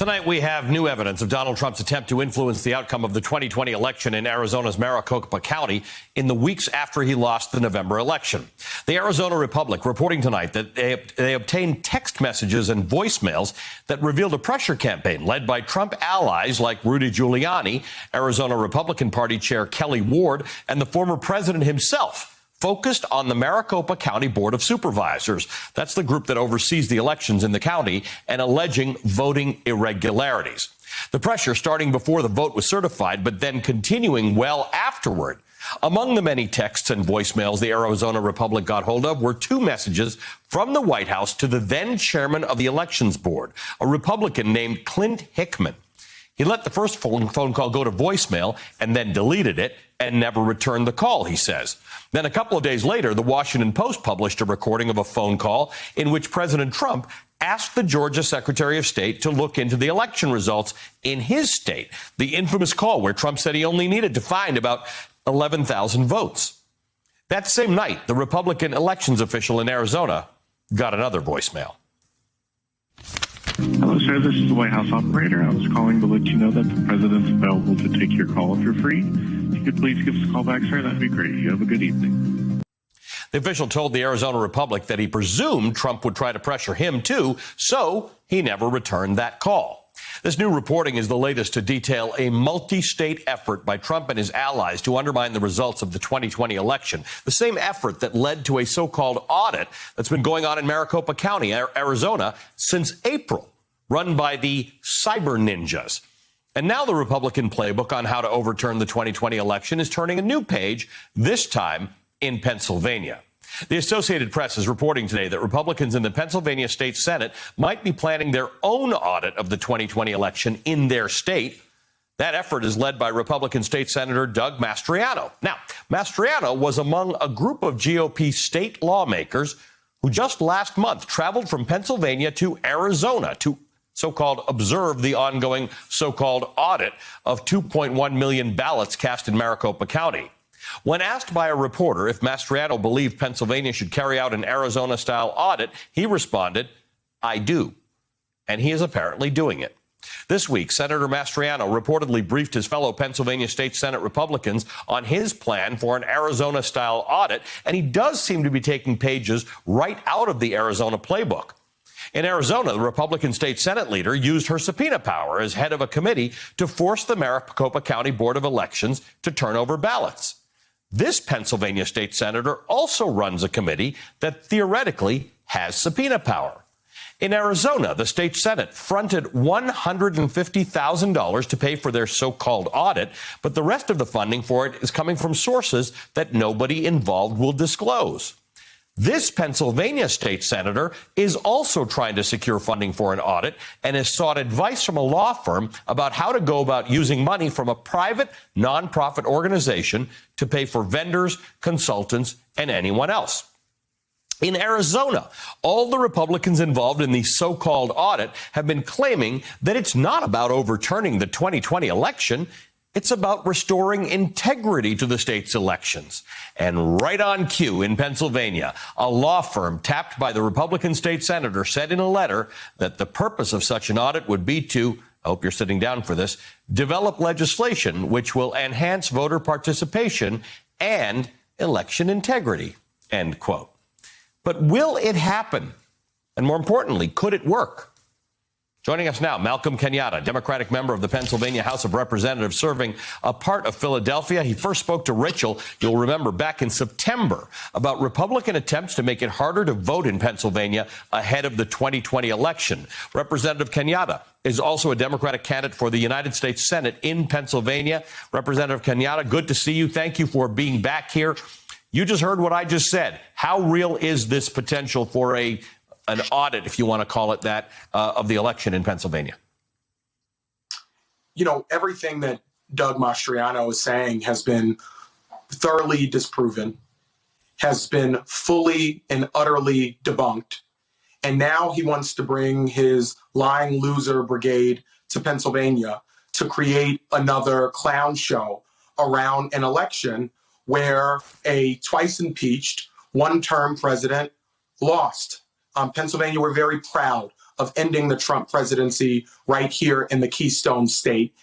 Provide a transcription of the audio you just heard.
Tonight, we have new evidence of Donald Trump's attempt to influence the outcome of the 2020 election in Arizona's Maricopa County in the weeks after he lost the November election. The Arizona Republic reporting tonight that they obtained text messages and voicemails that revealed a pressure campaign led by Trump allies like Rudy Giuliani, Arizona Republican Party Chair Kelly Ward, and the former president himself, focused on the Maricopa County Board of Supervisors. That's the group that oversees the elections in the county, and alleging voting irregularities. The pressure starting before the vote was certified, but then continuing well afterward. Among the many texts and voicemails the Arizona Republic got hold of were two messages from the White House to the then chairman of the Elections Board, a Republican named Clint Hickman. He let the first phone call go to voicemail and then deleted it and never returned the call, he says. Then a couple of days later, the Washington Post published a recording of a phone call in which President Trump asked the Georgia Secretary of State to look into the election results in his state, the infamous call where Trump said he only needed to find about 11,000 votes. That same night, the Republican elections official in Arizona got another voicemail. Hello, sir. This is the White House operator. I was calling to let you know that the president's available to take your call if you're free. If you could please give us a call back, sir, that'd be great. You have a good evening. The official told the Arizona Republic that he presumed Trump would try to pressure him, too, so he never returned that call. This new reporting is the latest to detail a multi-state effort by Trump and his allies to undermine the results of the 2020 election, the same effort that led to a so-called audit that's been going on in Maricopa County, Arizona, since April, run by the cyber ninjas. And now the Republican playbook on how to overturn the 2020 election is turning a new page, this time in Pennsylvania. The Associated Press is reporting today that Republicans in the Pennsylvania State Senate might be planning their own audit of the 2020 election in their state. That effort is led by Republican State Senator Doug Mastriano. Now, Mastriano was among a group of GOP state lawmakers who just last month traveled from Pennsylvania to Arizona to so-called observe the ongoing so-called audit of 2.1 million ballots cast in Maricopa County. When asked by a reporter if Mastriano believed Pennsylvania should carry out an Arizona-style audit, he responded, "I do." And he is apparently doing it. This week, Senator Mastriano reportedly briefed his fellow Pennsylvania State Senate Republicans on his plan for an Arizona-style audit, and he does seem to be taking pages right out of the Arizona playbook. In Arizona, the Republican State Senate leader used her subpoena power as head of a committee to force the Maricopa County Board of Elections to turn over ballots. This Pennsylvania state senator also runs a committee that theoretically has subpoena power. In Arizona, the state Senate fronted $150,000 to pay for their so-called audit, but the rest of the funding for it is coming from sources that nobody involved will disclose. This Pennsylvania state senator is also trying to secure funding for an audit and has sought advice from a law firm about how to go about using money from a private nonprofit organization to pay for vendors, consultants, and anyone else. In Arizona, all the Republicans involved in the so-called audit have been claiming that it's not about overturning the 2020 election. It's about restoring integrity to the state's elections. And right on cue in Pennsylvania, a law firm tapped by the Republican state senator said in a letter that the purpose of such an audit would be to, I hope you're sitting down for this, develop legislation which will enhance voter participation and election integrity, end quote. But will it happen? And more importantly, could it work? Joining us now, Malcolm Kenyatta, Democratic member of the Pennsylvania House of Representatives, serving a part of Philadelphia. He first spoke to Rachel, you'll remember, back in September about Republican attempts to make it harder to vote in Pennsylvania ahead of the 2020 election. Representative Kenyatta is also a Democratic candidate for the United States Senate in Pennsylvania. Representative Kenyatta, good to see you. Thank you for being back here. You just heard what I just said. How real is this potential for an audit, if you want to call it that, of the election in Pennsylvania? You know, everything that Doug Mastriano is saying has been thoroughly disproven, has been fully and utterly debunked. And now he wants to bring his lying loser brigade to Pennsylvania to create another clown show around an election where a twice impeached one-term president lost. Pennsylvania, we're very proud of ending the Trump presidency right here in the Keystone State.